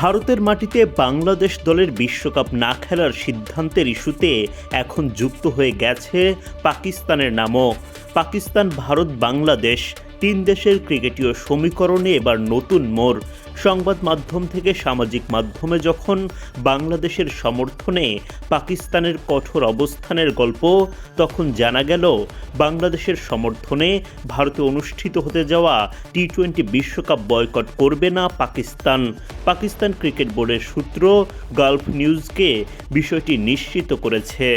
ভারতের মাটিতে বাংলাদেশ দলের বিশ্বকাপ না খেলার সিদ্ধান্তের ইস্যুতে এখন যুক্ত হয়ে গেছে পাকিস্তানের নামও। পাকিস্তান, ভারত, বাংলাদেশ তিন দেশের ক্রিকেটীয় সমীকরণে এবার নতুন মোড়। সংবাদ মাধ্যম থেকে সামাজিক মাধ্যমে যখন বাংলাদেশের সমর্থনে পাকিস্তানের কঠোর অবস্থানের গল্প, তখন জানা গেল বাংলাদেশের সমর্থনে ভারতে অনুষ্ঠিত হতে যাওয়া টি-20 বিশ্বকাপ বয়কট করবে না পাকিস্তান। পাকিস্তান ক্রিকেট বোর্ডের সূত্র গালফ নিউজকে বিষয়টি নিশ্চিত করেছে।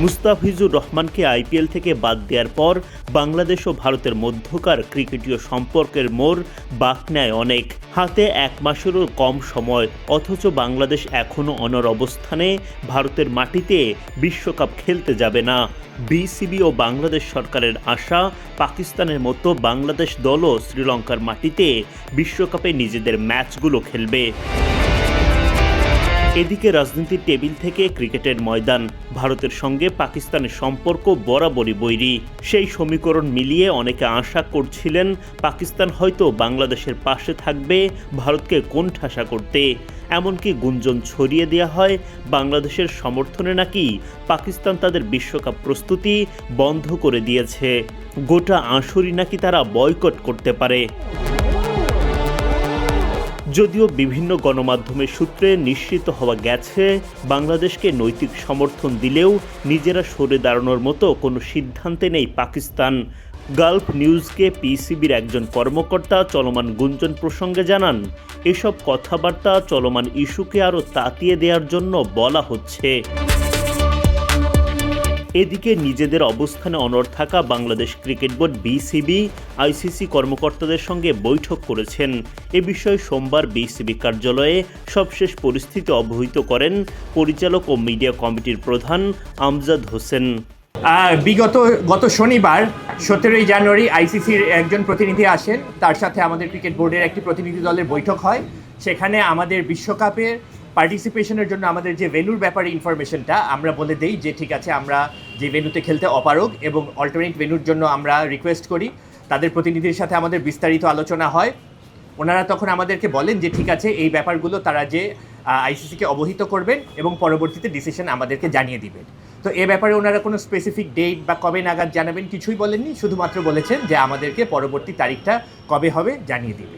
মুস্তাফিজুর রহমানকে আইপিএল থেকে বাদ দেওয়ার পর বাংলাদেশ ও ভারতের মধ্যকার ক্রিকেটীয় সম্পর্কের মোড় বাঁক নেয় অনেক। হাতে এক মাসেরও কম সময়, অথচ বাংলাদেশ এখনও অনড় অবস্থানে ভারতের মাটিতে বিশ্বকাপ খেলতে যাবে না। বিসিবি ও বাংলাদেশ সরকারের আশা, পাকিস্তানের মতো বাংলাদেশ দলও শ্রীলঙ্কার মাটিতে বিশ্বকাপে নিজেদের ম্যাচগুলো খেলবে। এদিকে রাজনীতির টেবিল থেকে ক্রিকেটের ময়দান, ভারতের সঙ্গে পাকিস্তানের সম্পর্ক বরাবরই বৈরী। সেই সমীকরণ মিলিয়ে অনেকে আশা করছিলেন পাকিস্তান হয়তো বাংলাদেশের পাশে থাকবে ভারতকে কোণঠাসা করতে। এমনকি গুঞ্জন ছড়িয়ে দেওয়া হয় বাংলাদেশের সমর্থনে নাকি পাকিস্তান তাদের বিশ্বকাপ প্রস্তুতি বন্ধ করে দিয়েছে, গোটা আসরই নাকি তারা বয়কট করতে পারে। যদিও বিভিন্ন গণমাধ্যমের সূত্রে নিশ্চিত হওয়া গেছে বাংলাদেশকে নৈতিক সমর্থন দিলেও নিজেরা সরে দাঁড়ানোর মতো কোনো সিদ্ধান্তে নেই পাকিস্তান। গালফ নিউজকে পিসিবির একজন কর্মকর্তা চলমান গুঞ্জন প্রসঙ্গে জানান, এসব কথাবার্তা চলমান ইস্যুকে আরও তাতিয়ে দেওয়ার জন্য বলা হচ্ছে। এদিকে নিজেদের অবস্থানে অনড় থাকা Bangladesh cricket board BCB ICC কর্মকর্তাদের সঙ্গে বৈঠক করেছেন। এ বিষয়ে সোমবার বিসিবি কার্যালয়ে সবশেষ পরিস্থিতি অবহিত করেন পরিচালক ও মিডিয়া কমিটির প্রধান আমজাদ হোসেন। গত শনিবার 17 জানুয়ারি আইসিসির একজন প্রতিনিধি আসেন, তার সাথে আমাদের ক্রিকেট বোর্ডের একটি প্রতিনিধি দলের বৈঠক হয়। সেখানে আমাদের বিশ্বকাপের পার্টিসিপেশনের জন্য আমাদের যে ভেন্যুর ব্যাপারে ইনফরমেশনটা আমরা বলে দেই যে ঠিক আছে, আমরা যে ভেন্যুতে খেলতে অপারগ এবং অল্টারনেট ভেন্যুর জন্য আমরা রিকোয়েস্ট করি। তাদের প্রতিনিধির সাথে আমাদের বিস্তারিত আলোচনা হয়। ওনারা তখন আমাদেরকে বলেন যে ঠিক আছে, এই ব্যাপারগুলো তারা যে আইসিসিকে অবহিত করবেন এবং পরবর্তীতে ডিসিশন আমাদেরকে জানিয়ে দিবেন। তো এ ব্যাপারে ওনারা কোনো স্পেসিফিক ডেট বা কবে নাগাদ জানাবেন কিছুই বলেননি, শুধুমাত্র বলেছেন যে আমাদেরকে পরবর্তী তারিখটা কবে হবে জানিয়ে দিবে।